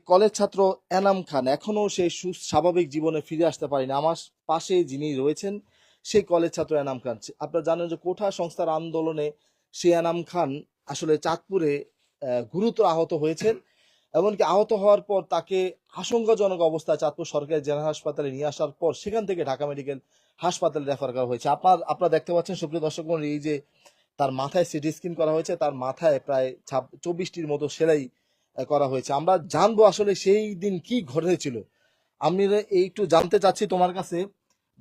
College ছাত্র এনাম খান এখনো সেই স্বাভাবিক জীবনে ফিরে আসতে পারেনি। আমার পাশে যিনি রয়েছেন সেই কলেজ ছাত্র এনাম খান। আপনারা জানেন যে কোঠা সংস্কার আন্দোলনে সেই এনাম খান আসলে চাঁদপুরে গুরুতর আহত হয়েছেন। এমনকি আহত হওয়ার পর তাকে আশঙ্কাজনক অবস্থায় চাঁদপুর সরকারি জেনারেল হাসপাতালে নিয়ে আসার পর সেখান থেকে ঢাকা মেডিকেল হাসপাতালে রেফার করা হয়েছে। আপনারা দেখতে পাচ্ছেন সুপ্রিয় দর্শক মণ্ডলী, এই যে তার মাথায় সিটি স্ক্যান করা হয়েছে, তার মাথায় প্রায় 24টির মতো সেলাই করা হয়েছে। আমরা জানবো আসলে সেই দিন কি ঘটেছিল। আমি একটু জানতে চাচ্ছি তোমার কাছে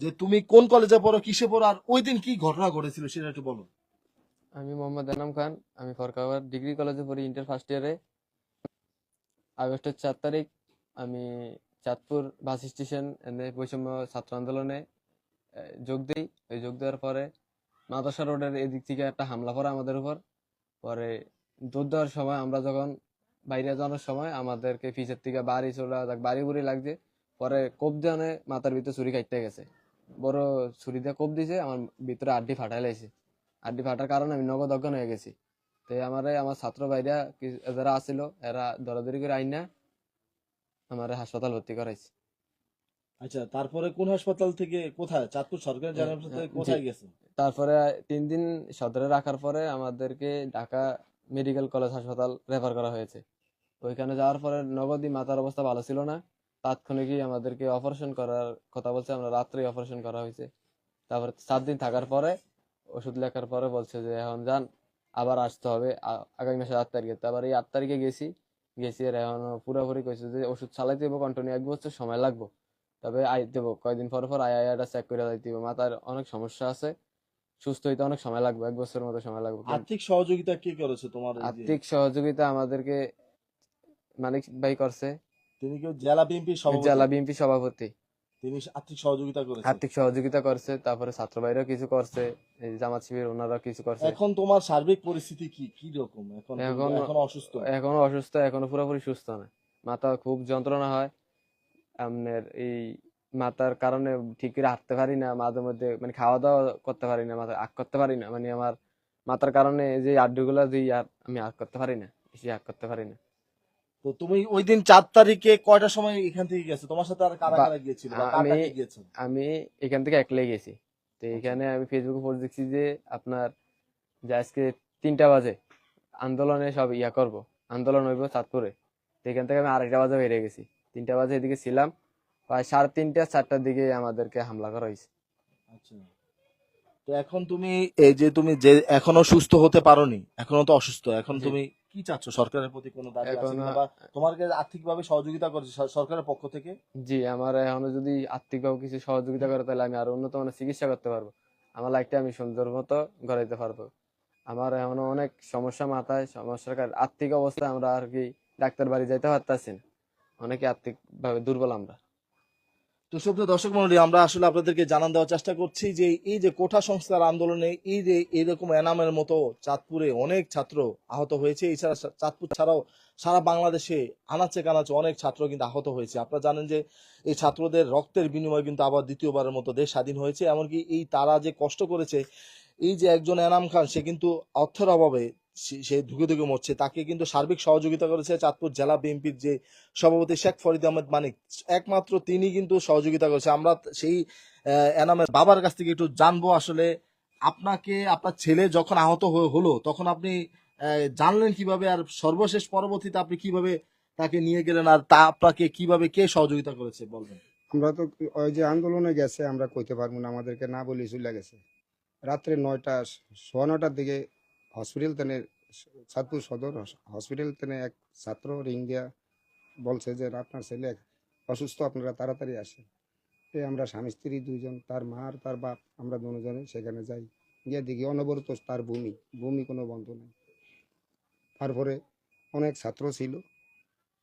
যে তুমি কোন কলেজে পড়ো, কিসে পড়ো, আর ওই দিন কি ঘটনা ঘটেছিল সেটা একটু বলো। আমি মোহাম্মদ এনাম খান। আমি ফরকাবাদ ডিগ্রি কলেজে পড়ি, ইন্টার ফার্স্ট ইয়ারে। আগস্টের 4 তারিখ আমি চাঁদপুর বাস স্টেশন বৈষম্য ছাত্র আন্দোলনে যোগ দিই। ওই যোগ দেওয়ার পরে মাদ্রাসা রোডের এদিক থেকে একটা হামলা পড়ে আমাদের উপর। পরে দৌড় দেওয়ার সময় আমরা যখন বাইরে যাওয়ার সময় আমাদেরকে পিছের থেকে বাড়ি চলে বাড়ি বুড়ি লাগছে। পরে কোপ দিয়ে মাথার ভিতরে ছুরি কাটতে গেছে, বড় ছুরি দিয়ে কোপ দিয়েছে, আমার ভিতরে আড্ডি ফাটাই লাইছে। আড্ডি ফাটার কারণে আমি নগদ অজ্ঞান হয়ে গেছি। তো আমার ছাত্র ভাইরা যারা আছিল এরা দরাদরি করে আইনা আমার হাসপাতাল ভর্তি করাইছে। আচ্ছা, তারপরে কোন হাসপাতাল থেকে কোথায়, চাঁদপুর সরকারি জেনারেল হাসপাতাল থেকে জি। কোথায় গেছে? তারপরে 3 দিন সদরে রাখার পরে আমাদেরকে ঢাকা মেডিকেল কলেজ হাসপাতাল রেফার করা হয়েছে। ওইখানে যাওয়ার পরে নগদই মাথার অবস্থা ভালো ছিল না, তাৎক্ষণিকই আমাদেরকে অপারেশন করার কথা বলছে। আমরা রাত্রেই অপারেশন করা হয়েছে। তারপরে 7 দিন থাকার পরে ওষুধ লেখার পরে বলছে যে এখন যান, আবার আসতে হবে আগামী মাসের 8 তারিখে। তারপর এই 8 তারিখে গেছি আর এখন পুরোপুরি কইছে যে ওষুধ চালাইতে হবে কন্টিনিউ 1 বছর সময় লাগবে। তবে আই দেবো কয়দিন পর পর আইটা চেক করে যাইতে হবে। মাথার অনেক সমস্যা আছে, সুস্থ হইতে অনেক সময় লাগবে, 1 বছরের মতো সময় লাগবে। আর্থিক সহযোগিতা কে করেছে তোমার এই যে? আর্থিক সহযোগিতা আমাদেরকে মানিক ভাই করছে, তিনি কেউ জেলা বিএনপির সভাপতি? জেলা বিএনপি সভাপতি। তিনি আর্থিক সহযোগিতা করেছে। আর্থিক সহযোগিতা করছে, তারপরে ছাত্র ভাইরাও কিছু করছে, এই জামাত শিবির ওনারা কিছু করছে। এখন তোমার সার্বিক পরিস্থিতি কি কি রকম? এখন এখন এখন অসুস্থ? এখনো অসুস্থ, এখনো পুরোপুরি সুস্থ না। মাথা খুব যন্ত্রণা হয়। আপনার এই মাথার কারণে ঠিক করে হাঁটতে পারি না, মাঝে মধ্যে মানে খাওয়া দাওয়া করতে পারি না, মাথা আগ করতে পারি না। মানে আমার মাথার কারণে যে আড্ডুগুলা যে আমি আগ করতে পারি না, বেশি আগ করতে পারি না। তো তুমি ওই দিন 4 তারিখে কয়টার সময় এখান থেকে গেছো? তোমার সাথে আর কারা বা কারা গিয়েছিল বা আমি কারা গিয়েছে? আমি এখান থেকে একলাই গেছি। তো আচ্ছা। এখানে আমি ফেসবুকে পোস্ট দেখছি যে আপনার যে আজকে 3টা বাজে আন্দোলনে সব করব, আন্দোলন হইব চাঁদপুরে। তো এখান থেকে আমি 2:30 বাজে বেরিয়ে গেছি। 3টা বাজে এদিকে ছিলাম, প্রায় 3:30 4টার দিকে আমাদেরকে হামলা করা হয়েছে। আচ্ছা, তো এখন তুমি এই যে তুমি যে এখনো সুস্থ হতে পারোনি, এখনো তো অসুস্থ, এখন জি। তুমি কি চাচ্ছ? সরকারের প্রতি কোনো দাবি আছে এখন কিনা, বা তোমাকে আর্থিকভাবে সহযোগিতা করেছে সরকারের পক্ষ থেকে? জি, আমার এখনো যদি আর্থিকভাবে কিছু সহযোগিতা করে তাহলে আমি আরো উন্নত মানের চিকিৎসা করতে পারবো, আমার লাইফটা আমি সুন্দর মতো গড়াইতে পারবো। আমার এখনো অনেক সমস্যা, মাথায় সমস্যার আর্থিক অবস্থা আমরা আর কি ডাক্তার বাড়ি যাইতে পারতাছি না, অনেকে আর্থিক ভাবে দুর্বল আমরা। তো সুপ্রিয় দর্শক মন্ডলী, আমরা আসলে আপনাদেরকে জানান দেওয়ার চেষ্টা করছি যে এই যে কোঠা সংস্কার আন্দোলনে এই যে এরকম এনামের মতো চাঁদপুরে অনেক ছাত্র আহত হয়েছে। এছাড়া চাঁদপুর ছাড়াও সারা বাংলাদেশে আনাচে কানাচে অনেক ছাত্র কিন্তু আহত হয়েছে। আপনারা জানেন যে এই ছাত্রদের রক্তের বিনিময়ে কিন্তু আবার দ্বিতীয়বারের মতো দেশ স্বাধীন হয়েছে। এমনকি এই তারা যে কষ্ট করেছে, এই যে একজন এনাম খান, সে কিন্তু অর্থের অভাবে সে ধুকে ধুকে মরছে। তাকে কিন্তু সার্বিক সহযোগিতা করেছে চাঁদপুর জেলা বিএনপির যে সভাপতি শেখ ফরিদ আহমেদ মানিক, একমাত্র তিনি কিন্তু সহযোগিতা করেছে। আমরা সেই এনামের বাবার কাছ থেকে একটু জানবো আসলে আপনাকে, আপনার ছেলে যখন আহত হলো তখন আপনি জানলেন কিভাবে, আর সর্বশেষ পরবর্তীতে আপনি কিভাবে তাকে নিয়ে গেলেন, আর তা আপনাকে কিভাবে কে সহযোগিতা করেছে বলবেন। আমরা তো ওই যে আন্দোলনে গেছে আমরা কইতে পারবো না, আমাদেরকে না বলে চলে গেছে। রাত্রে 9টা 9:15টার দিকে হসপিটাল থেকে, চাঁদপুর সদর হসপিটাল থেকে এক ছাত্র রিং দিয়া বলছে যে আপনার ছেলে অসুস্থ, আপনারা তাড়াতাড়ি আসেন। আমরা স্বামী স্ত্রী দুইজন, তার মা আর তার বাপ, আমরা দুজনে সেখানে যাই। গিয়ে দেখি অনবরত তার বমি, বমি কোনো বন্ধ নেই। তারপরে অনেক ছাত্র ছিল,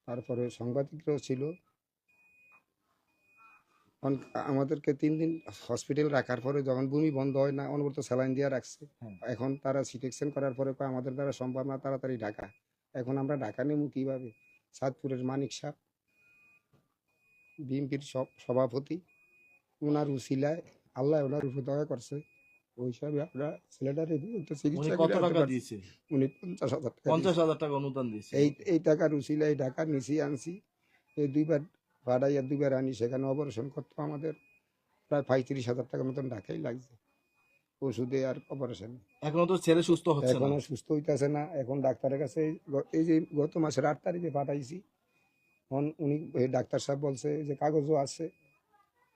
তারপরে সাংবাদিকরাও ছিল। আমাদেরকে 3 দিন হসপিটাল রাখার পরে যখন বমি বন্ধ হয় না, অনবরত স্যালাইন দিয়ে রাখছে। এখন তারা সিটেকশন করার পরে কয় আমাদের দ্বারা সম্ভব না, তাড়াতাড়ি ঢাকা। এখন আমরা ঢাকা নেব কিভাবে? চাঁদপুরের মানিক সাহেব বিএনপির সভাপতি, ওনার উসিলায় আল্লাহ ওনার উপর দয়া করছে, ওই হিসাবে আমরা ছেলেটারে উনি চিকিৎসা কত করে আনতে টাকা পারছি। দিয়েছে? উনি 50,000 টাকা 50,000 টাকা অনুদান দিয়েছে। এই টাকার উসিলায় ঢাকা নিচে আনছি। এই দুইবার পাঠাইয়া দুইবার আনি, সেখানে অপারেশন করতো আমাদের প্রায় 35,000 টাকার মতন ঢাকাই লাগছে, ওষুধে আর অপারেশন। এখনো তো ছেলে সুস্থ হচ্ছে না। এখনো সুস্থ হইতেছে না। এখন ডাক্তারের কাছে এই যে গত মাসের 8 তারিখে পাঠাইছি, উনি এই ডাক্তার সাহেব বলছে যে কাগজও আছে,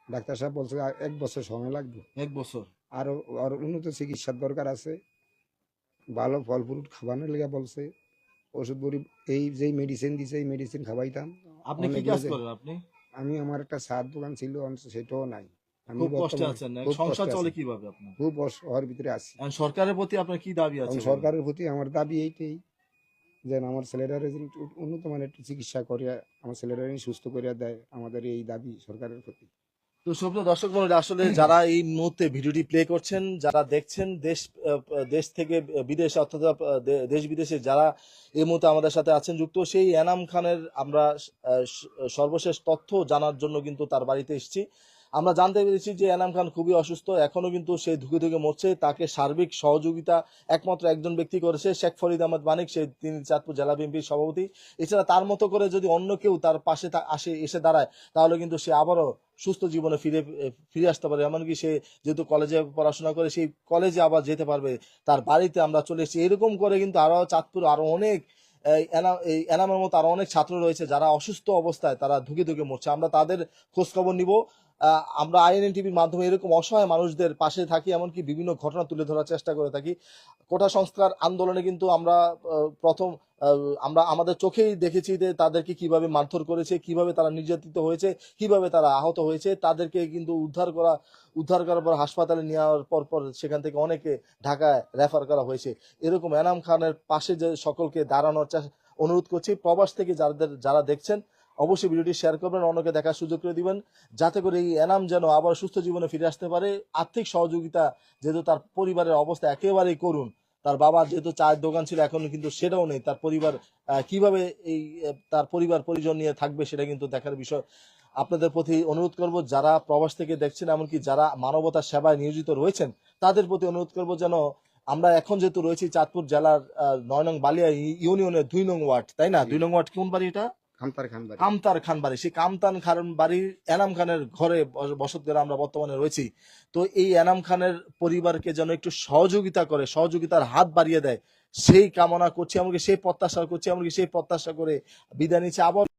ডাক্তার সাহেব বলছে 1 বছর সময় লাগবে, 1 বছর। আরো আরো উন্নত চিকিৎসার দরকার আছে, ভালো ফল ফ্রুট খাওয়ানোর লেগে বলছে, ওষুধ বড়ি এই যেই মেডিসিন দিছে এই মেডিসিন খাওয়াইতাম। আপনি কি অনেক কাজ লোকে- করেন আপনি? আমি আমার একটা সার দোকান ছিল, সেটাও নাই। আমি খুব কষ্টে বর্তমানে আছেন, খুব সংসার কষ্টে চলে আছি, কিভাবে আপনার? খুব অসহায়ের ভিতরে আছি। এখন সরকারের প্রতি আপনার কি দাবি আছে এবং বলেন? সরকারের প্রতি আমার দাবি এইটাই, যেন আমার ছেলেরা যেন একটু উন্নত মানের একটু চিকিৎসা করিয়া আমার ছেলেরা যেন সুস্থ করিয়া দেয়, আমাদের এই দাবি সরকারের প্রতি। তো সুপ্রিয় দর্শক মণ্ডলী, আসলে যারা এই মুহূর্তে ভিডিওটি প্লে করছেন, যারা দেখছেন দেশ থেকে বিদেশে, অর্থাৎ দেশ বিদেশে যারা এই মুহূর্তে আমাদের সাথে আছেন যুক্ত, সেই এনাম খানের আমরা সর্বশেষ তথ্য জানার জন্য কিন্তু তার বাড়িতে এসেছি। আমরা জানতে পেরেছি যে এনাম খান খুবই অসুস্থ, এখনো কিন্তু সে ধুকে ধুকে মরছে। তাকে সার্বিক সহযোগিতা একমাত্র একজন ব্যক্তি করেছে, শেখ ফরিদ আহমদ মানিক, তিনি চাঁদপুর জেলা বিএনপির সভাপতি। এছাড়া তার মতো করে যদি অন্য কেউ তার পাশে এসে দাঁড়ায়, তাহলে কিন্তু সে আবারও সুস্থ জীবনে ফিরে আসতে পারে। এমনকি সে যেহেতু কলেজে পড়াশোনা করে, সেই কলেজে আবার যেতে পারবে। তার বাড়িতে আমরা চলে এসেছি। এরকম করে কিন্তু আরো চাঁদপুর আরো অনেক এই এনামের মতো আরো অনেক ছাত্র রয়েছে যারা অসুস্থ অবস্থায় তারা ধুকে ধুকে মরছে। আমরা তাদের খোঁজ খবর নিব। আমরা আইএনএন টিভির মাধ্যমে এরকম অসহায় মানুষদের পাশে থাকি, এমনকি বিভিন্ন ঘটনা তুলে ধরার চেষ্টা করে থাকি। কোটা সংস্কার আন্দোলনে কিন্তু আমরা প্রথম আমরা আমাদের চোখেই দেখেছি যে তাদেরকে কিভাবে মারধর করেছে, কিভাবে তারা নির্যাতিত হয়েছে, কিভাবে তারা আহত হয়েছে। তাদেরকে কিন্তু উদ্ধার করার পর হাসপাতালে নেওয়ার পর সেখান থেকে অনেকে ঢাকায় রেফার করা হয়েছে। এরকম এনাম খানের পাশে যে সকলকে দাঁড়ানোর অনুরোধ করছি। প্রবাস থেকে যারা দেখছেন, অবশ্যই ভিডিওটি শেয়ার করবেন, অন্যকে দেখার সুযোগ করে দিবেন, যাতে করে এই এনাম যেন আবার সুস্থ জীবনে ফিরে আসতে পারে। আর্থিক সহযোগিতা, যেহেতু তার পরিবারের অবস্থা একেবারেই করুণ, তার বাবা যেহেতু চায়ের দোকান ছিল, এখন কিন্তু সেটাও নেই। তার পরিবার কিভাবে তার পরিবার পরিজন নিয়ে থাকবে, সেটা কিন্তু দেখার বিষয়। আপনাদের প্রতি অনুরোধ করব, যারা প্রবাস থেকে দেখছেন, এমনকি যারা মানবতার সেবায় নিয়োজিত রয়েছেন, তাদের প্রতি অনুরোধ করব যেন আমরা এখন যেহেতু রয়েছি চাঁদপুর জেলার 9 নং বালিয়া ইউনিয়নের 2 নং ওয়ার্ড, তাই না? 2 নং ওয়ার্ড কোন বাড়ি এটা? কামতার খান বাড়ি। কামতার খান বাড়ি। সেই কামতান খান বাড়ির এনাম খানের ঘরে বসত করে আমরা বর্তমানে রয়েছি। তো এই এনাম খানের পরিবারকে যেন একটু সহযোগিতা করে, সহযোগিতার হাত বাড়িয়ে দেয়, সেই কামনা করছি, এমনকি সেই প্রত্যাশা করছি, এমনকি সেই প্রত্যাশা করে বিদায় নিচ্ছি। আবার